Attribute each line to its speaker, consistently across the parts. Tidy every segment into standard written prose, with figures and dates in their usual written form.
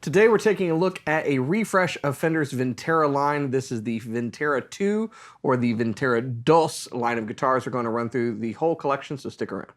Speaker 1: Today we're taking a look at a refresh of Fender's Vintera line. This is the Vintera 2 or the Vintera Dos line of guitars. We're going to run through the whole collection, so stick around.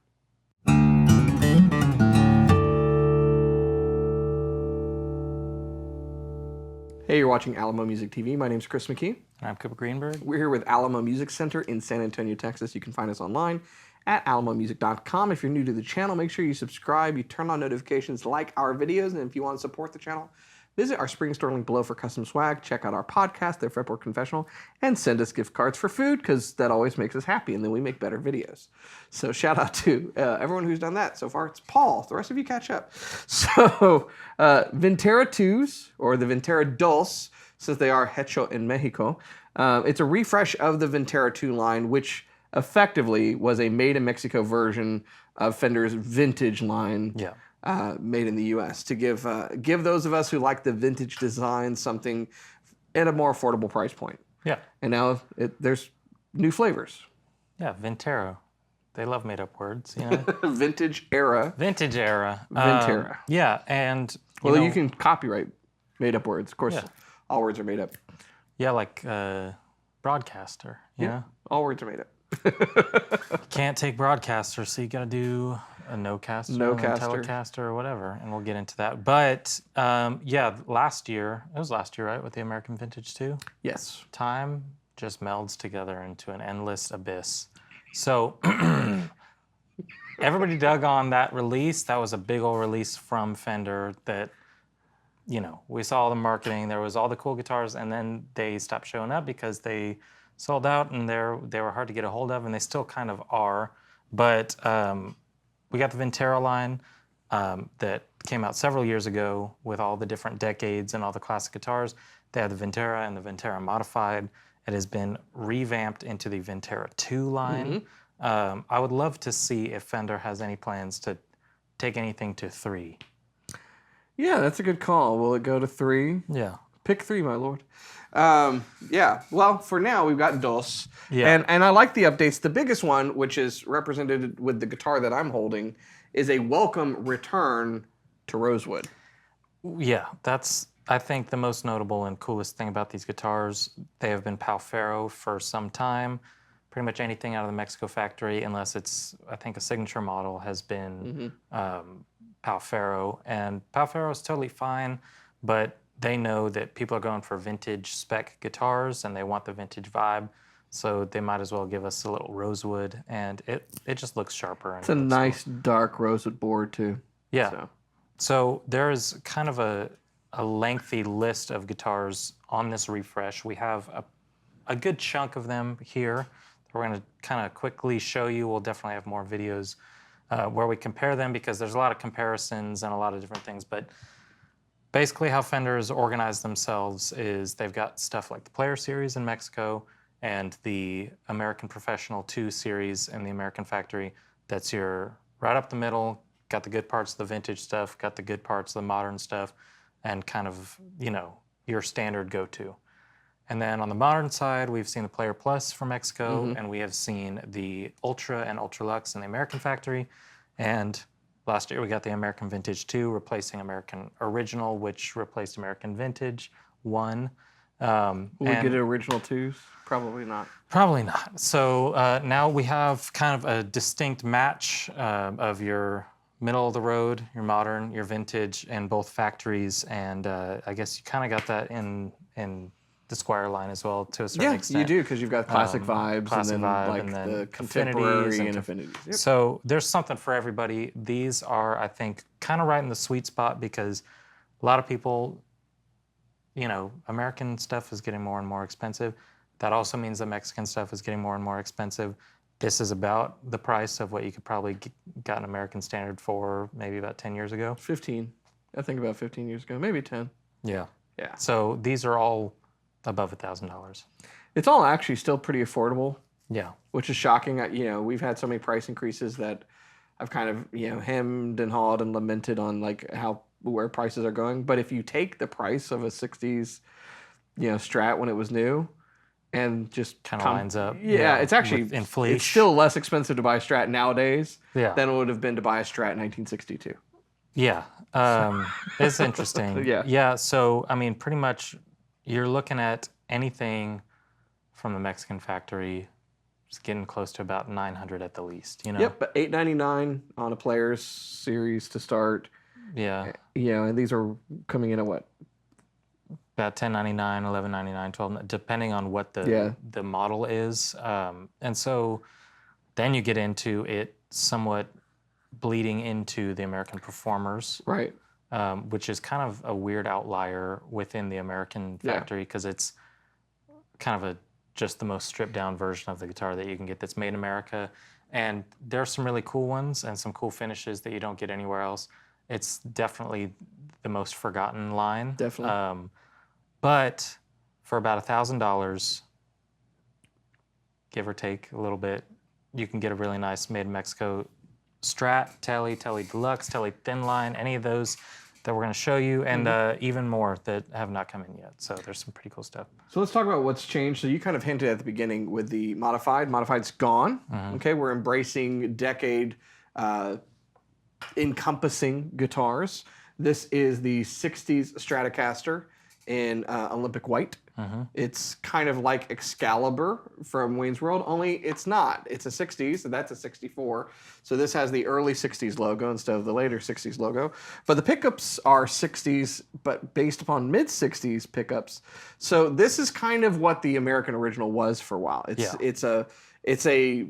Speaker 1: Hey, you're watching Alamo Music TV. My name's Chris McKee.
Speaker 2: And I'm Cooper Greenberg.
Speaker 1: We're here with Alamo Music Center in San Antonio, Texas. You can find us online at alamomusic.com. If you're new to the channel, make sure you subscribe, you turn on notifications, like our videos, and if you want to support the channel, visit our spring store link below for custom swag, check out our podcast, the Fretboard Confessional, and send us gift cards for food, because that always makes us happy, and then we make better videos. So shout out to everyone who's done that. So far, it's Paul. The rest of you catch up. So Vintera 2s, or the Vintera Dos, since they are hecho in Mexico, it's a refresh of the Vintera 2 line, which effectively was a made-in-Mexico version of Fender's vintage line, made in the U.S. to give those of us who like the vintage design something at a more affordable price point. Yeah. And now there's new flavors.
Speaker 2: Yeah, Vintera. They love made-up words, you know.
Speaker 1: Vintage era.
Speaker 2: Vintage era.
Speaker 1: Vintera.
Speaker 2: Yeah, and
Speaker 1: you can copyright made-up words. Of course, all words are made up.
Speaker 2: Yeah, like broadcaster. You know?
Speaker 1: All words are made up.
Speaker 2: Can't take broadcaster, so you got to do a no-caster, telecaster, or whatever, and we'll get into that. But yeah, last year, it was last year, right, with the American Vintage 2?
Speaker 1: Yes.
Speaker 2: Time just melds together into an endless abyss. So everybody dug on that release. That was a big old release from Fender that, you know, we saw all the marketing. There was all the cool guitars, and then they stopped showing up because they sold out, and they were hard to get a hold of, and they still kind of are. But we got the Vintera line that came out several years ago with all the different decades and all the classic guitars. They have the Vintera and the Vintera Modified. It has been revamped into the Vintera 2 line. I would love to see if Fender has any plans to take anything to 3.
Speaker 1: Yeah, that's a good call. Will it go to 3?
Speaker 2: Yeah.
Speaker 1: Pick 3, my lord. Yeah, well, for now, we've got Dos.
Speaker 2: Yeah.
Speaker 1: And I like the updates. The biggest one, which is represented with the guitar that I'm holding, is a welcome return to Rosewood.
Speaker 2: Yeah, that's, I think, the most notable and coolest thing about these guitars. They have been Pal-Ferro for some time. Pretty much anything out of the Mexico factory, unless it's, I think, a signature model, has been Pal-Ferro. And Pal-Ferro is totally fine, but they know that people are going for vintage spec guitars and they want the vintage vibe, so they might as well give us a little rosewood, and it just looks sharper.
Speaker 1: It's a nice dark rosewood board too.
Speaker 2: Yeah. So there is kind of a lengthy list of guitars on this refresh. We have a good chunk of them here. We're going to kind of quickly show you. We'll definitely have more videos where we compare them, because there's a lot of comparisons and a lot of different things. But basically how Fender has organized themselves is they've got stuff like the Player Series in Mexico and the American Professional 2 series in the American factory. That's your right up the middle, got the good parts of the vintage stuff, got the good parts of the modern stuff, and kind of, you know, your standard go-to. And then on the modern side, we've seen the Player Plus from Mexico, and we have seen the Ultra and Ultra Luxe in the American factory. And last year, we got the American Vintage 2 replacing American Original, which replaced American Vintage 1.
Speaker 1: Will we get original 2s? Probably not.
Speaker 2: Probably not. So now we have kind of a distinct match of your middle of the road, your modern, your vintage, in both factories. And I guess you kind of got that in the Squire line as well, to a certain extent.
Speaker 1: Yeah, you do, because you've got classic vibes,
Speaker 2: classic
Speaker 1: and then
Speaker 2: vibe,
Speaker 1: like
Speaker 2: and then
Speaker 1: the contemporary and affinities. Yep.
Speaker 2: So there's something for everybody. These are, I think, kind of right in the sweet spot, because a lot of people, you know, American stuff is getting more and more expensive. That also means that Mexican stuff is getting more and more expensive. This is about the price of what you could probably get an American standard for maybe about 10 years ago.
Speaker 1: 15. I think about 15 years ago, maybe 10.
Speaker 2: Yeah.
Speaker 1: Yeah.
Speaker 2: So these are all above $1,000.
Speaker 1: It's all actually still pretty affordable.
Speaker 2: Yeah.
Speaker 1: Which is shocking. You know, we've had so many price increases that I've kind of, you know, hemmed and hawed and lamented on like where prices are going. But if you take the price of a 60s, you know, Strat when it was new, and just
Speaker 2: kind of lines up.
Speaker 1: Yeah, it's actually
Speaker 2: inflation.
Speaker 1: It's still less expensive to buy a Strat nowadays
Speaker 2: than
Speaker 1: it would have been to buy a Strat in 1962.
Speaker 2: Yeah, it's interesting.
Speaker 1: Yeah.
Speaker 2: Yeah, so I mean, pretty much, you're looking at anything from the Mexican factory, just getting close to about 900 at the least. You know.
Speaker 1: Yep, but $8.99 on a player's series to start.
Speaker 2: Yeah,
Speaker 1: Yeah, and these are coming in at what?
Speaker 2: about 10.99, 11.99, 12, depending on what
Speaker 1: Yeah.
Speaker 2: the model is. And so then you get into it somewhat bleeding into the American performers,
Speaker 1: Right.
Speaker 2: which is kind of a weird outlier within the American
Speaker 1: Yeah.
Speaker 2: factory because it's kind of just the most stripped down version of the guitar that you can get that's made in America. And there are some really cool ones and some cool finishes that you don't get anywhere else. It's definitely the most forgotten line.
Speaker 1: Definitely.
Speaker 2: But for about $1,000, give or take a little bit, you can get a really nice made in Mexico Strat, Tele Deluxe, Tele Thin Line, any of those that we're going to show you, and even more that have not come in yet. So there's some pretty cool stuff.
Speaker 1: So let's talk about what's changed. So you kind of hinted at the beginning with the modified. Modified's gone. Okay, we're embracing decade encompassing guitars. This is the 60s Stratocaster in Olympic white. It's kind of like Excalibur from Wayne's World, only it's not. It's a 60s, so that's a 64. So this has the early 60s logo instead of the later 60s logo. But the pickups are 60s, but based upon mid 60s pickups. So this is kind of what the American original was for a while. It's a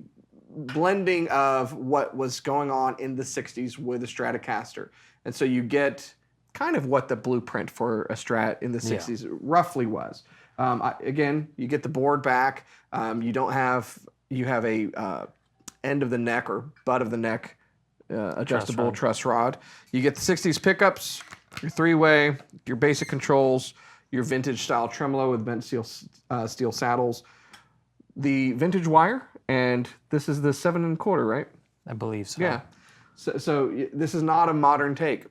Speaker 1: blending of what was going on in the 60s with the Stratocaster. And so you get kind of what the blueprint for a Strat in the 60s roughly was. Again, you get the board back. You have a end of the neck or butt of the neck adjustable truss rod. You get the 60s pickups, your three-way, your basic controls, your vintage style tremolo with bent steel saddles, the vintage wire, and this is the 7 1/4, right?
Speaker 2: I believe so.
Speaker 1: Yeah. So this is not a modern take.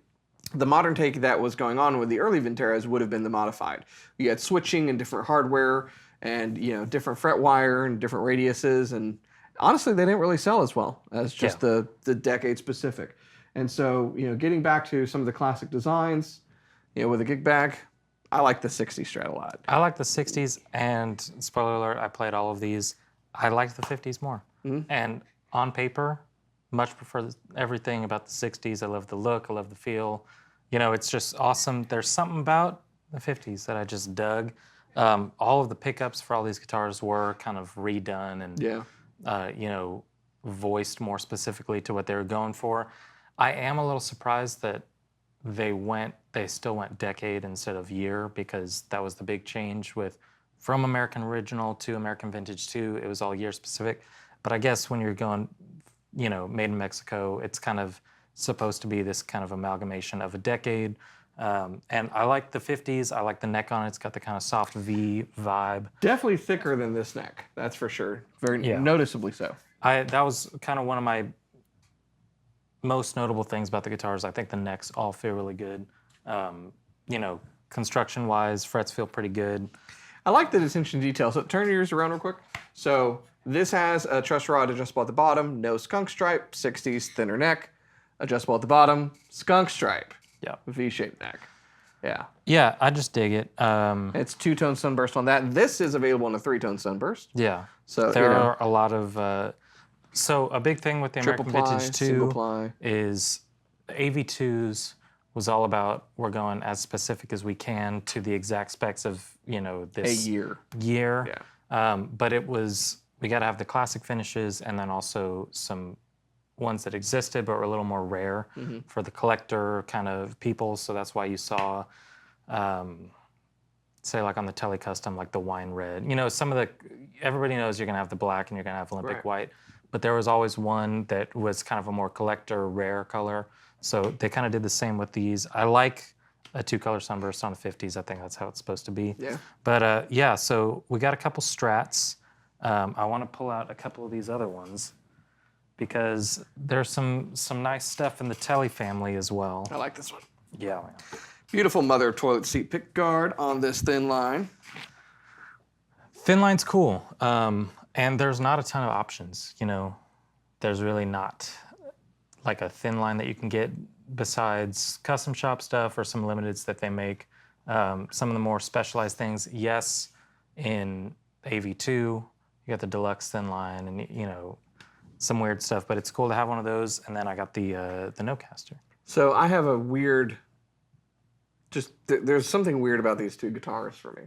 Speaker 1: The modern take that was going on with the early Vinteras would have been the modified. You had switching and different hardware and different fret wire and different radiuses, and honestly they didn't really sell as well as just the decade specific. And so getting back to some of the classic designs, with a gig bag, I like the 60 Strat a lot.
Speaker 2: I like the 60s, and spoiler alert, I played all of these. I like the 50s more. And on paper, much prefer everything about the 60s. I love the look, I love the feel. It's just awesome. There's something about the 50s that I just dug. All of the pickups for all these guitars were kind of redone and voiced more specifically to what they were going for. I am a little surprised that they still went decade instead of year, because that was the big change from American Original to American Vintage 2. It was all year specific. But I guess when you're going, made in Mexico, it's kind of supposed to be this kind of amalgamation of a decade. And I like the 50s. I like the neck on it. It's got the kind of soft V vibe.
Speaker 1: Definitely thicker than this neck, that's for sure. Very noticeably so.
Speaker 2: That was kind of one of my most notable things about the guitars. I think the necks all feel really good. Construction-wise, frets feel pretty good.
Speaker 1: I like the attention to detail. So turn yours around real quick. So this has a truss rod adjustable at the bottom, no skunk stripe, 60s thinner neck, adjustable at the bottom, skunk stripe, V-shaped neck. Yeah.
Speaker 2: Yeah, I just dig it.
Speaker 1: It's two-tone sunburst on that. This is available in a three-tone sunburst.
Speaker 2: Yeah.
Speaker 1: So
Speaker 2: there are a lot of. So a big thing with the American Vintage 2 is the AV2s was all about we're going as specific as we can to the exact specs of this
Speaker 1: year.
Speaker 2: Yeah. But it was, we got to have the classic finishes and then also some ones that existed but were a little more rare for the collector kind of people. So that's why you saw, say like on the Tele Custom, like the wine red. Everybody knows you're gonna have the black and you're gonna have Olympic white, but there was always one that was kind of a more collector, rare color. So they kind of did the same with these. I like a two-color sunburst on the 50s. I think that's how it's supposed to be.
Speaker 1: Yeah.
Speaker 2: But so we got a couple Strats. I want to pull out a couple of these other ones because there's some nice stuff in the Tele family as well.
Speaker 1: I like this one.
Speaker 2: Yeah.
Speaker 1: Beautiful mother toilet seat pick guard on this thin line.
Speaker 2: Thin line's cool. And there's not a ton of options. There's really not like a thin line that you can get besides custom shop stuff or some limiteds that they make, some of the more specialized things, yes, in AV2, you got the deluxe thin line and, you know, some weird stuff, but it's cool to have one of those. And then I got the Nocaster.
Speaker 1: So I have a weird, there's something weird about these two guitars for me.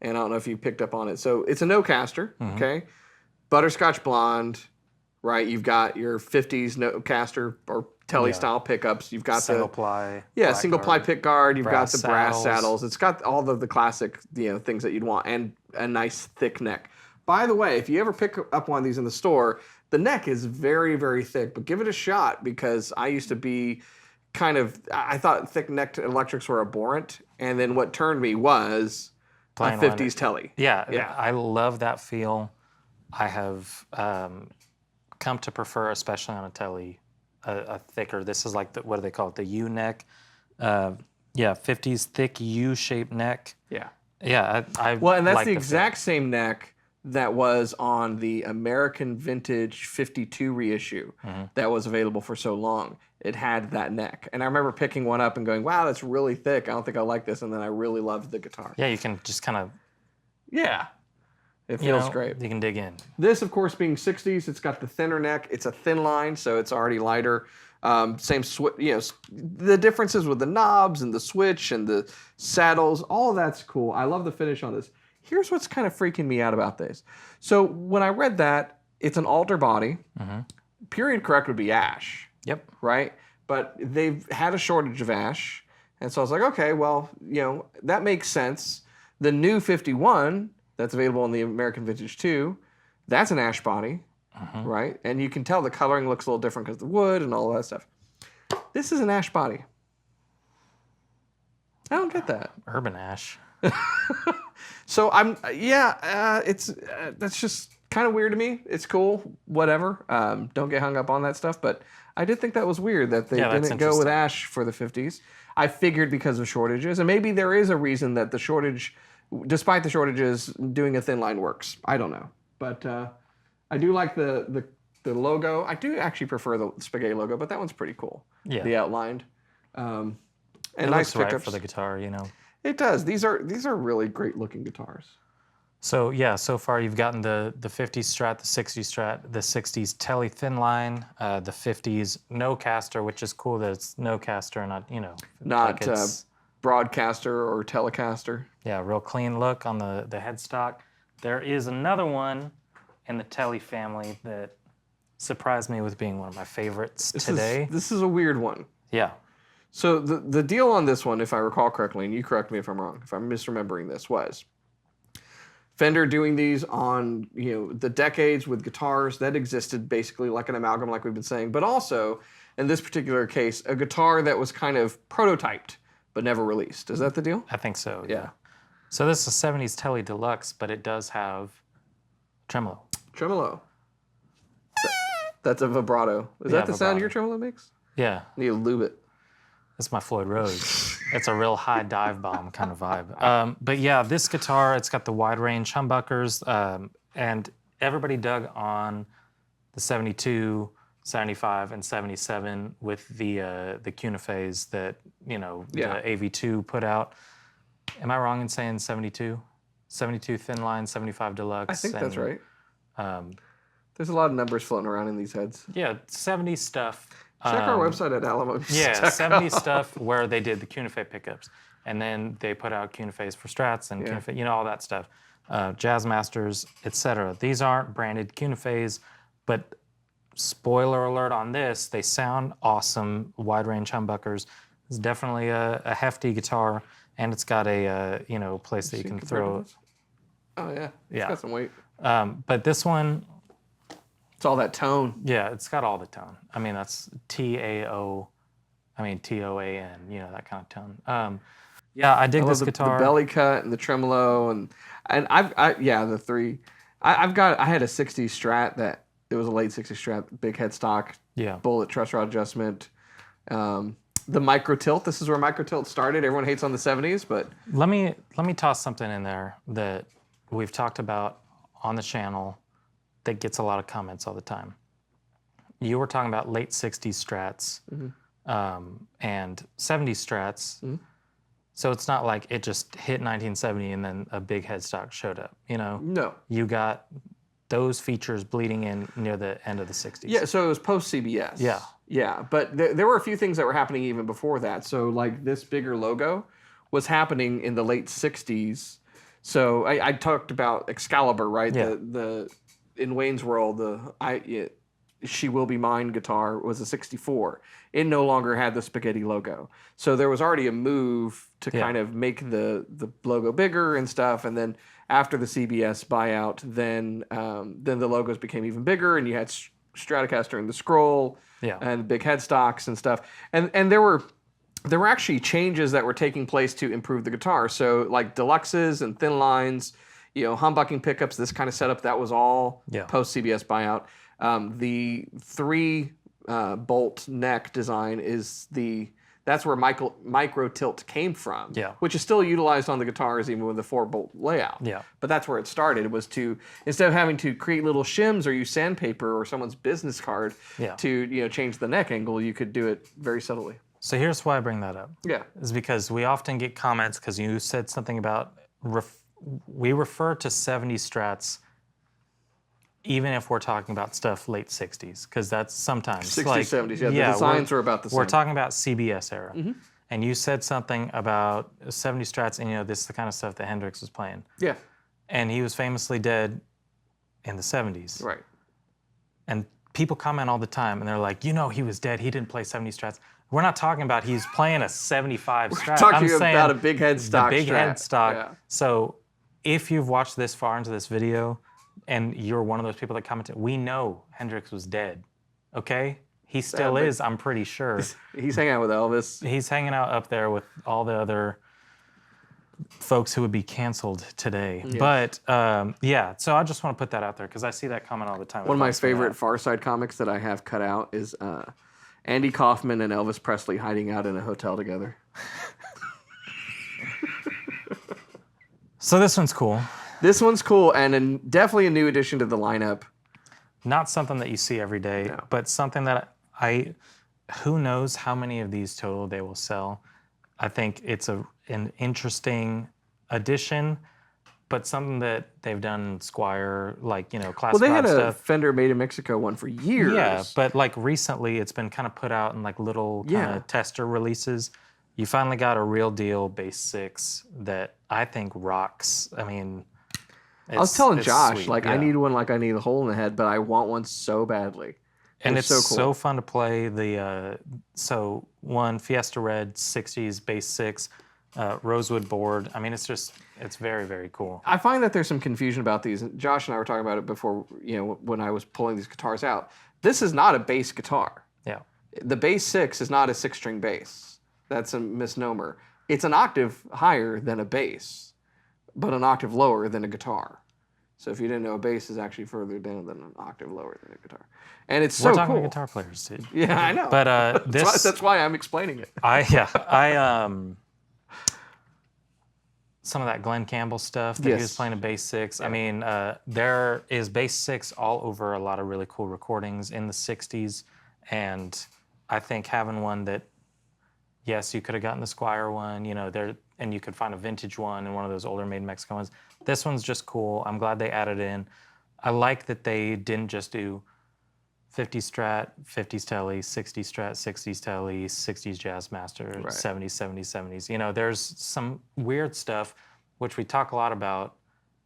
Speaker 1: And I don't know if you picked up on it. So it's a Nocaster, okay? Butterscotch blonde, right? You've got your 50s Nocaster or Tele style pickups. You've got
Speaker 2: single ply.
Speaker 1: Yeah, single ply pick guard. You've got the brass
Speaker 2: saddles.
Speaker 1: saddles. It's got all of the classic, you know, things that you'd want, and a nice thick neck. By the way, if you ever pick up one of these in the store, the neck is very, very thick, but give it a shot, because I used to be I thought thick necked electrics were abhorrent, and then what turned me was a 50s Tele.
Speaker 2: Yeah, I love that feel. I have come to prefer, especially on a Tele, a thicker. This is like what do they call it? The U neck. 50s thick U-shaped neck.
Speaker 1: Yeah.
Speaker 2: Yeah,
Speaker 1: well, and that's the exact same neck that was on the American Vintage 52 reissue that was available for so long. It had that neck. And I remember picking one up and going, wow, that's really thick. I don't think I like this. And then I really loved the guitar.
Speaker 2: Yeah, you can just kind of...
Speaker 1: Yeah. It feels great.
Speaker 2: You can dig in.
Speaker 1: This, of course, being 60s, it's got the thinner neck. It's a thin line, so it's already lighter. Same switch, you know, the differences with the knobs and the switch and the saddles, all of that's cool. I love the finish on this. Here's what's kind of freaking me out about this. So when I read that, it's an altar body. Period correct would be ash.
Speaker 2: Yep.
Speaker 1: Right? But they've had a shortage of ash. And so I was like, okay, well, you know, that makes sense. The new 51 that's available in the American Vintage 2, that's an ash body. Right? And you can tell the coloring looks a little different because of the wood and all that stuff. This is an ash body. I don't get that.
Speaker 2: Urban ash.
Speaker 1: So that's just kind of weird to me. It's cool, whatever. Don't get hung up on that stuff, but I did think that was weird that they didn't go with ash for the 50s. I figured because of shortages, and maybe there is a reason that the shortage, despite the shortages, doing a thin line works. I don't know, but I do like the logo. I do actually prefer the spaghetti logo, but that one's pretty cool. Yeah, the outlined. And
Speaker 2: it
Speaker 1: nice
Speaker 2: looks
Speaker 1: pickups
Speaker 2: right for the guitar, you know.
Speaker 1: It does. These are really great looking guitars.
Speaker 2: So yeah, so far you've gotten the 50s Strat, the 60s Strat, the 60s Tele thin line, the 50s Nocaster, which is cool that it's Nocaster, not, you know,
Speaker 1: not like Broadcaster or Telecaster.
Speaker 2: Yeah, real clean look on the headstock. There is another one in the Tele family that surprised me with being one of my favorites today.
Speaker 1: This is a weird one.
Speaker 2: Yeah.
Speaker 1: So the deal on this one, if I recall correctly, and you correct me if I'm wrong, if I'm misremembering this, was Fender doing these on, you know, the decades with guitars that existed basically like an amalgam, like we've been saying, but also in this particular case, a guitar that was kind of prototyped but never released. Is that the deal?
Speaker 2: I think so.
Speaker 1: Yeah.
Speaker 2: So this is a 70s Tele Deluxe, but it does have tremolo.
Speaker 1: Tremolo. That's a vibrato. Is that the sound your tremolo makes?
Speaker 2: Yeah.
Speaker 1: I need to lube it.
Speaker 2: That's my Floyd Rose. It's a real high dive bomb kind of vibe. But yeah, this guitar, it's got the wide range humbuckers, and everybody dug on the 72, 75, and 77 with the Cuniphase that, you know, the AV2 put out. Am I wrong in saying 72? 72 thin line, 75 deluxe.
Speaker 1: I think that's right. There's a lot of numbers floating around in these heads.
Speaker 2: Yeah, 70 stuff.
Speaker 1: Check our website at Alamo.
Speaker 2: Yeah, 70 stuff where they did the Cuniphase pickups. And then they put out Cuniphase for Strats and Cuniphase, you know, all that stuff. Jazz Masters, etc. These aren't branded Cuniphase, but spoiler alert on this, they sound awesome. Wide range humbuckers. It's definitely a hefty guitar, and it's got a you know, place that you can throw.
Speaker 1: Oh yeah, it's got some weight.
Speaker 2: But this one,
Speaker 1: it's all that tone.
Speaker 2: Yeah, it's got all the tone. I mean, that's T-A-O, I mean, T-O-A-N, you know, that kind of tone. Yeah, I dig this guitar.
Speaker 1: The belly cut and the tremolo and the three. I had a 60s Strat that, it was a late 60s Strat, big headstock, bullet truss rod adjustment. The micro tilt, this is where micro tilt started. Everyone hates on the 70s, but...
Speaker 2: Let me toss something in there that we've talked about on the channel that gets a lot of comments all the time. You were talking about late 60s Strats. and 70s Strats.
Speaker 1: Mhm.
Speaker 2: So it's not like it just hit 1970 and then a big headstock showed up.
Speaker 1: No.
Speaker 2: You got those features bleeding in near the end of the 60s.
Speaker 1: Yeah, so it was post CBS.
Speaker 2: Yeah.
Speaker 1: Yeah, but there were a few things that were happening even before that. So like this bigger logo was happening in the late 60s. So I talked about Excalibur, right?
Speaker 2: Yeah.
Speaker 1: The in Wayne's World, She Will Be Mine guitar was a 64. It no longer had the spaghetti logo. So there was already a move to kind of make the logo bigger and stuff. And then after the CBS buyout, then the logos became even bigger, and you had Stratocaster and the scroll and the big headstocks and stuff. And there were actually changes that were taking place to improve the guitar. So like deluxes and thin lines, humbucking pickups, this kind of setup, that was all post CBS buyout. The 3 bolt neck design that's where micro tilt came from, which is still utilized on the guitars even with the 4-bolt layout.
Speaker 2: Yeah.
Speaker 1: But that's where it started. It was to, instead of having to create little shims or use sandpaper or someone's business card to change the neck angle, you could do it very subtly.
Speaker 2: So here's why I bring that up.
Speaker 1: Yeah.
Speaker 2: Is because we often get comments because you said something about we refer to 70 Strats even if we're talking about stuff late 60s, because that's sometimes
Speaker 1: 60s,
Speaker 2: like,
Speaker 1: 70s, the designs are about the same.
Speaker 2: We're talking about CBS era. And you said something about 70 Strats, and this is the kind of stuff that Hendrix was playing.
Speaker 1: Yeah.
Speaker 2: And he was famously dead in the 70s.
Speaker 1: Right.
Speaker 2: And people comment all the time, and they're like, he was dead, he didn't play 70 Strats. We're not talking about he's playing a 75 Strat.
Speaker 1: We're talking about a big headstock.
Speaker 2: The big headstock.
Speaker 1: Yeah.
Speaker 2: So if you've watched this far into this video, and you're one of those people that commented, we know Hendrix was dead, okay? He still is, I'm pretty sure.
Speaker 1: He's hanging out with Elvis.
Speaker 2: He's hanging out up there with all the other folks who would be canceled today. Yeah. But so I just want to put that out there because I see that comment all the time.
Speaker 1: One of my favorite Far Side comics that I have cut out is Andy Kaufman and Elvis Presley hiding out in a hotel together.
Speaker 2: So this one's cool.
Speaker 1: This one's cool, and definitely a new addition to the lineup.
Speaker 2: Not something that you see every day, but something that who knows how many of these total they will sell. I think it's an interesting addition, but something that they've done Squire, like, classic.
Speaker 1: Well, they had
Speaker 2: a
Speaker 1: Fender Made in Mexico one for years.
Speaker 2: Yeah, but like recently it's been kind of put out in like little kind of tester releases. You finally got a real deal bass 6 that I think rocks. I mean,
Speaker 1: I was telling Josh,
Speaker 2: sweet.
Speaker 1: I need one like I need a hole in the head, but I want one so badly.
Speaker 2: And it's
Speaker 1: so
Speaker 2: cool. So fun to play. The one Fiesta Red 60s bass 6, rosewood board. I mean, it's very, very cool.
Speaker 1: I find that there's some confusion about these. Josh and I were talking about it before, when I was pulling these guitars out. This is not a bass guitar.
Speaker 2: Yeah.
Speaker 1: The bass 6 is not a 6-string bass. That's a misnomer. It's an octave higher than a bass, but an octave lower than a guitar. So if you didn't know, a bass is actually further down than an octave lower than a guitar. And it's so cool.
Speaker 2: We're talking to guitar players, dude.
Speaker 1: Yeah, I know.
Speaker 2: But
Speaker 1: that's why I'm explaining it.
Speaker 2: Some of that Glenn Campbell stuff that he was playing a bass 6. Yeah. I mean, there is bass 6 all over a lot of really cool recordings in the 60s. And I think having one that, yes, you could have gotten the Squire one, and you could find a vintage one and one of those older made in Mexico ones. This one's just cool. I'm glad they added in. I like that they didn't just do 50 Strat, 50s Tele, 60 Strat, 60s Tele, 60s Jazz Master, 70s, 70s, 70s. There's some weird stuff, which we talk a lot about.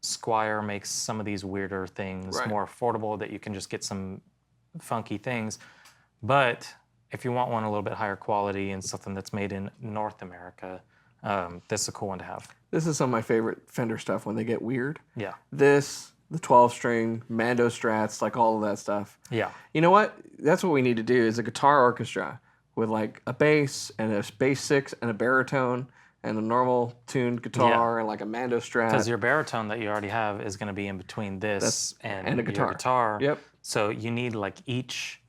Speaker 2: Squire makes some of these weirder things more affordable, that you can just get some funky things. But if you want one a little bit higher quality and something that's made in North America, this is a cool one to have.
Speaker 1: This is some of my favorite Fender stuff when they get weird.
Speaker 2: Yeah.
Speaker 1: This, the 12-string, Mando Strats, like all of that stuff.
Speaker 2: Yeah.
Speaker 1: You know what? That's what we need to do, is a guitar orchestra with like a bass and a bass 6 and a baritone and a normal tuned guitar and like a Mando Strat.
Speaker 2: Because your baritone that you already have is going to be in between this and
Speaker 1: a guitar.
Speaker 2: Your guitar.
Speaker 1: Yep.
Speaker 2: So you need like each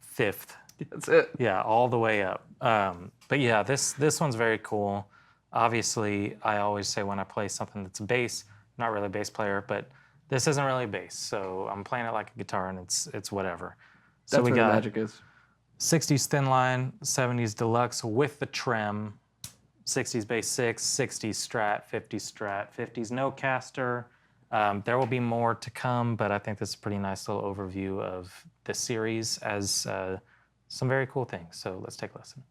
Speaker 2: fifth.
Speaker 1: That's it.
Speaker 2: Yeah, all the way up. But yeah, this one's very cool. Obviously, I always say when I play something that's a bass, not really a bass player, but this isn't really bass. So I'm playing it like a guitar, and it's whatever. So
Speaker 1: That's where the magic is.
Speaker 2: 60s thin line, 70s deluxe with the trim, 60s bass 6, 60s Strat, 50s Strat, 50s no caster. There will be more to come, but I think this is a pretty nice little overview of the series as some very cool things. So let's take a listen.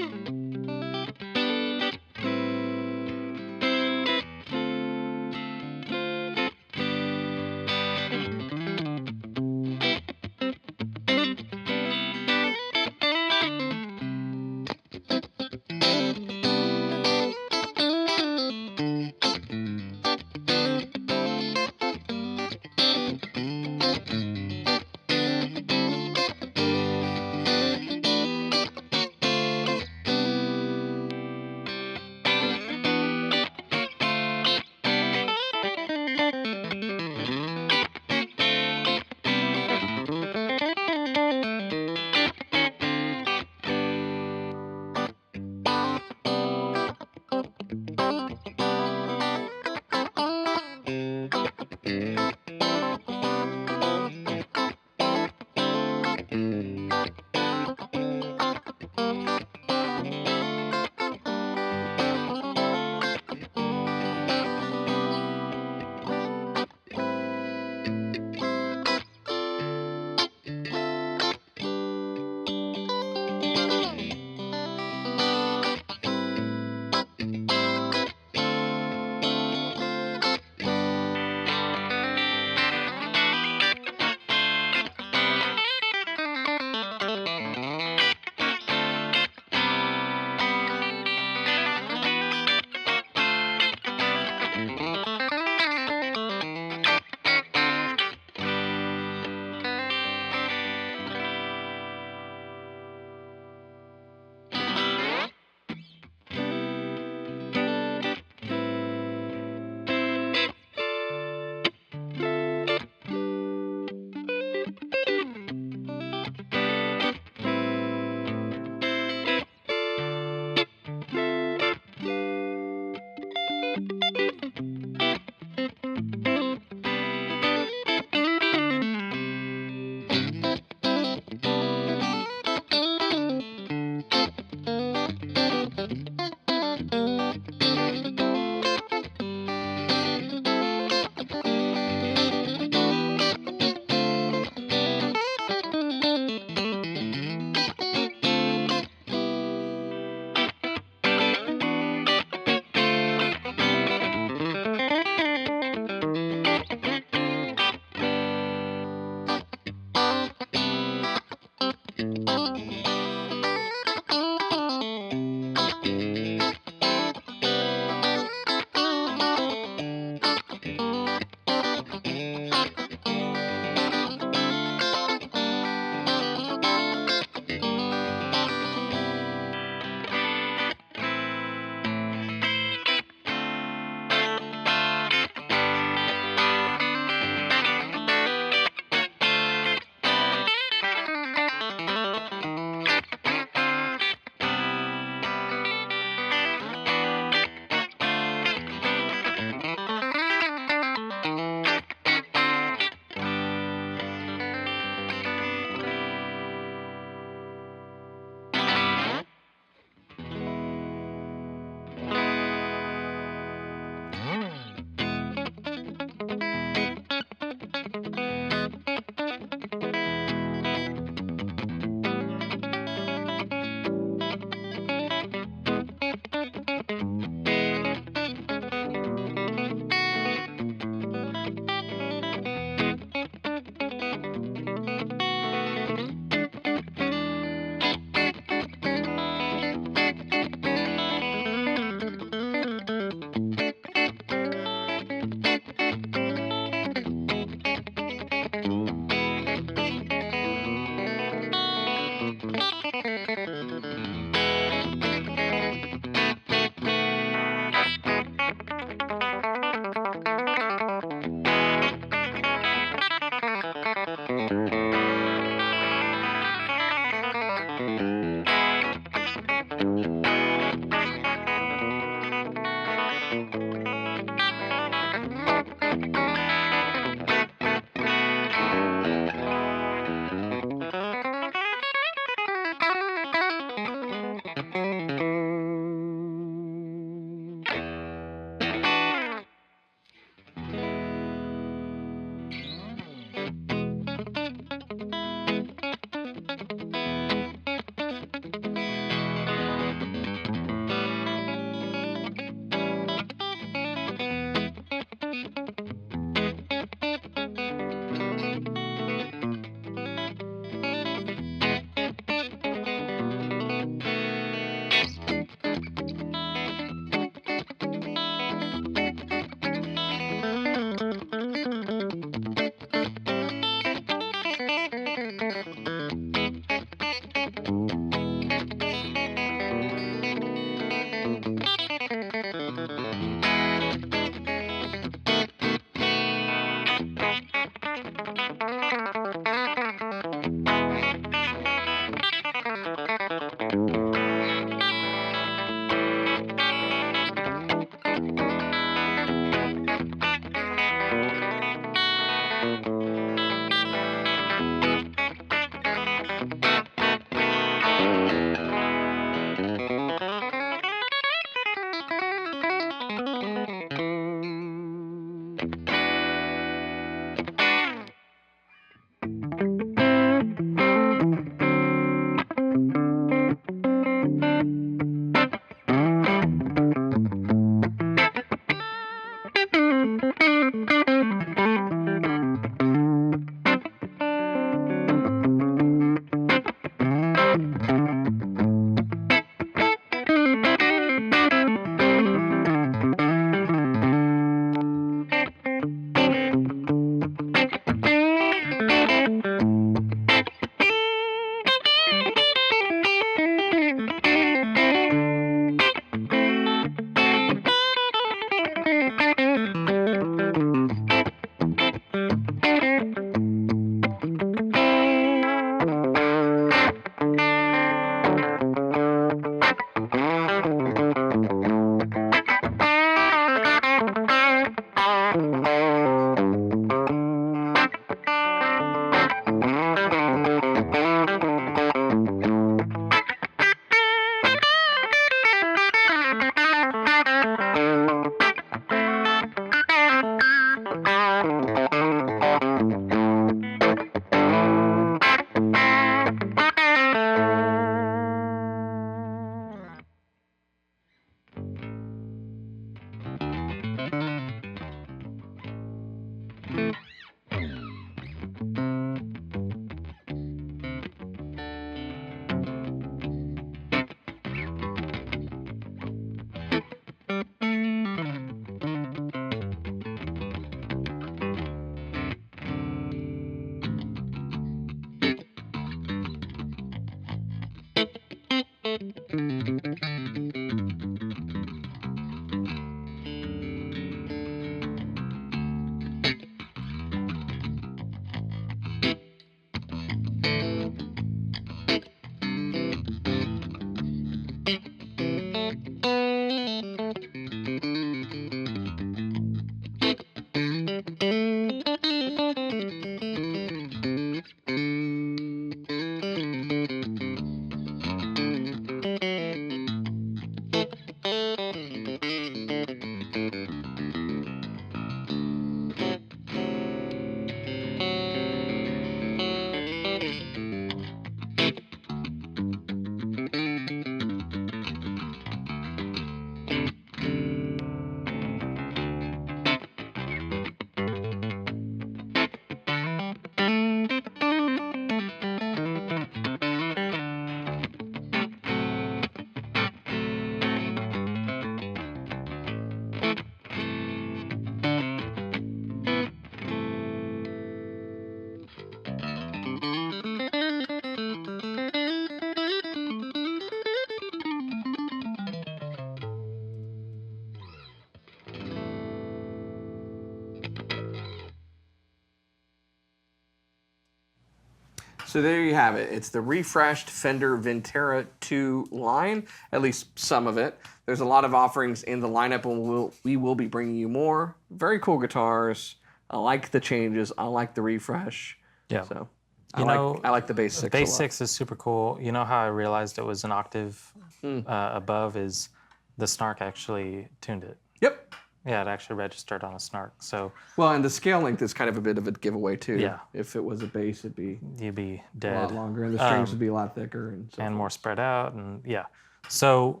Speaker 1: So there you have it. It's the refreshed Fender Vintera 2 line, at least some of it. There's a lot of offerings in the lineup, and we will be bringing you more. Very cool guitars. I like the changes. I like the refresh.
Speaker 2: Yeah.
Speaker 1: So
Speaker 2: I
Speaker 1: like the bass 6
Speaker 2: Bass
Speaker 1: a lot.
Speaker 2: 6 is super cool. You know how I realized it was an octave above is the snark actually tuned it.
Speaker 1: Yep.
Speaker 2: Yeah, it actually registered on a snark. So
Speaker 1: Well, and the scale length is kind of a bit of a giveaway too.
Speaker 2: Yeah.
Speaker 1: If it was a bass, it'd be
Speaker 2: you'd be
Speaker 1: a
Speaker 2: dead.
Speaker 1: lot longer, and the strings would be a lot thicker, and so
Speaker 2: And more spread out, and yeah. So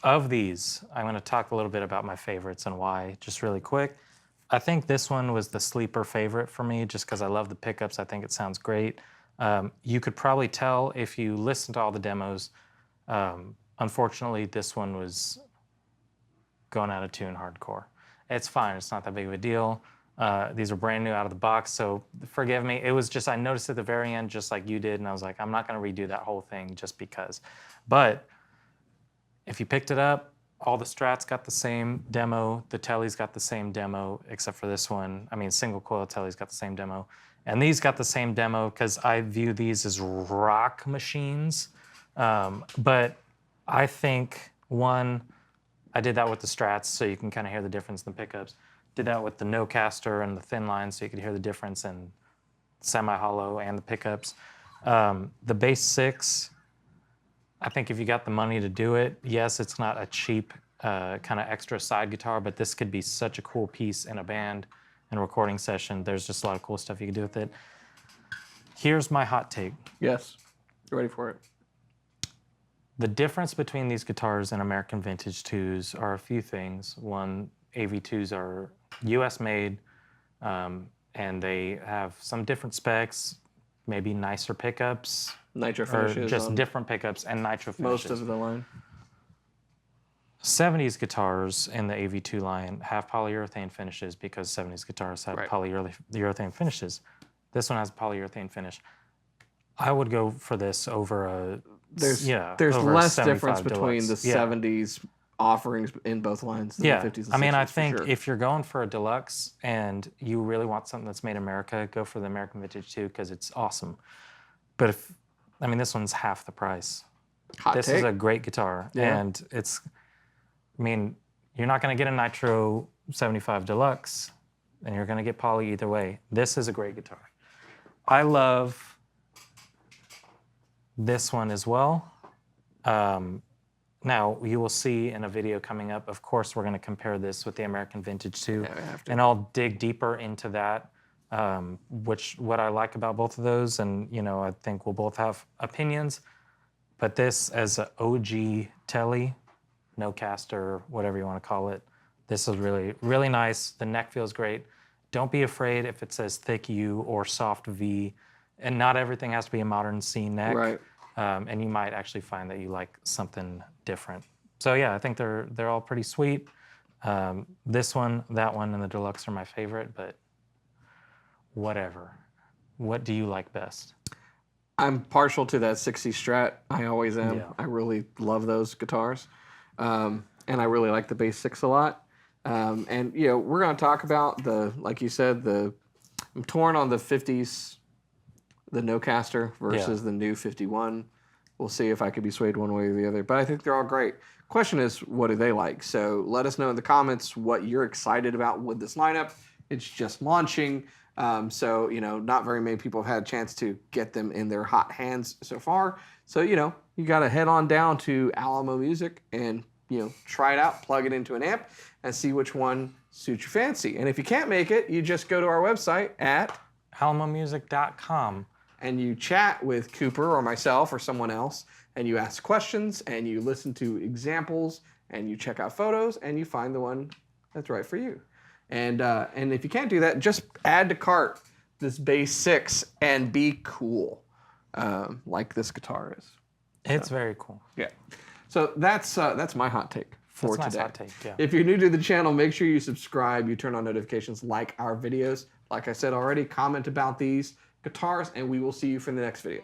Speaker 2: of these, I'm going to talk a little bit about my favorites and why, just really quick. I think this one was the sleeper favorite for me, just because I love the pickups. I think it sounds great. You could probably tell if you listen to all the demos. Unfortunately, this one was going out of tune hardcore. It's fine. It's not that big of a deal. These are brand new out of the box, so forgive me. It was just, I noticed at the very end, just like you did, and I was like, I'm not going to redo that whole thing just because. But if you picked it up, all the Strats got the same demo. The Telly's got the same demo, except for this one. I mean, single coil Telly's got the same demo. And these got the same demo because I view these as rock machines. But I think, one, I did that with the Strats, so you can kind of hear the difference in the pickups. Did that with the no-caster and the thin line, so you could hear the difference in semi-hollow and the pickups. The Bass 6, I think if you got the money to do it, yes, it's not a cheap kind of extra side guitar, but this could be such a cool piece in a band and recording session. There's just a lot of cool stuff you can do with it. Here's my hot take.
Speaker 1: Yes. You ready for it?
Speaker 2: The difference between these guitars and American Vintage 2s are a few things. One, AV2s are US made, and they have some different specs, maybe nicer pickups.
Speaker 1: Nitro
Speaker 2: Or
Speaker 1: finishes.
Speaker 2: just different pickups and nitro finishes.
Speaker 1: Most of the line.
Speaker 2: 70s guitars in the AV2 line have polyurethane finishes because 70s guitars have polyurethane finishes. This one has a polyurethane finish. I would go for this over a
Speaker 1: There's
Speaker 2: over a
Speaker 1: less
Speaker 2: 75
Speaker 1: difference between
Speaker 2: Deluxe.
Speaker 1: the 70s offerings in both lines than the 50s and 60s.
Speaker 2: I mean, I
Speaker 1: for
Speaker 2: think
Speaker 1: sure.
Speaker 2: if you're going for a deluxe and you really want something that's made in America, go for the American Vintage 2 because it's awesome. But this one's half the price. This is a great guitar, and it's, you're not going to get a Nitro 75 Deluxe, and you're going to get poly either way. This is a great guitar. I love this one as well. Now, you will see in a video coming up, of course, we're going to compare this with the American Vintage 2,
Speaker 1: we have to.
Speaker 2: and I'll dig deeper into that, what I like about both of those, and I think we'll both have opinions. But this, as an OG Telly, no caster, whatever you want to call it, this is really, really nice. The neck feels great. Don't be afraid if it says thick U or soft V, and not everything has to be a modern C neck.
Speaker 1: Right.
Speaker 2: And you might actually find that you like something different. So yeah, I think they're all pretty sweet. This one, that one, and the Deluxe are my favorite, but whatever. What do you like best?
Speaker 1: I'm partial to that 60 Strat. I always am.
Speaker 2: Yeah.
Speaker 1: I really love those guitars. And I really like the Bass 6 a lot. And, we're going to talk about like you said, I'm torn on the 50s, the no-caster versus the new 51. We'll see if I could be swayed one way or the other. But I think they're all great. Question is, what do they like? So let us know in the comments what you're excited about with this lineup. It's just launching. So, not very many people have had a chance to get them in their hot hands so far. So, you got to head on down to Alamo Music and, try it out, plug it into an amp, and see which one suits your fancy. And if you can't make it, you just go to our website at
Speaker 2: alamomusic.com.
Speaker 1: and you chat with Cooper or myself or someone else, and you ask questions, and you listen to examples, and you check out photos, and you find the one that's right for you. And if you can't do that, just add to cart this Bass 6 and be cool, like this guitar is.
Speaker 2: It's very cool.
Speaker 1: Yeah. So that's my hot take for
Speaker 2: That's a
Speaker 1: today.
Speaker 2: nice hot take, yeah.
Speaker 1: If you're new to the channel, make sure you subscribe, you turn on notifications, like our videos. Like I said already, comment about these guitars, and we will see you for the next video.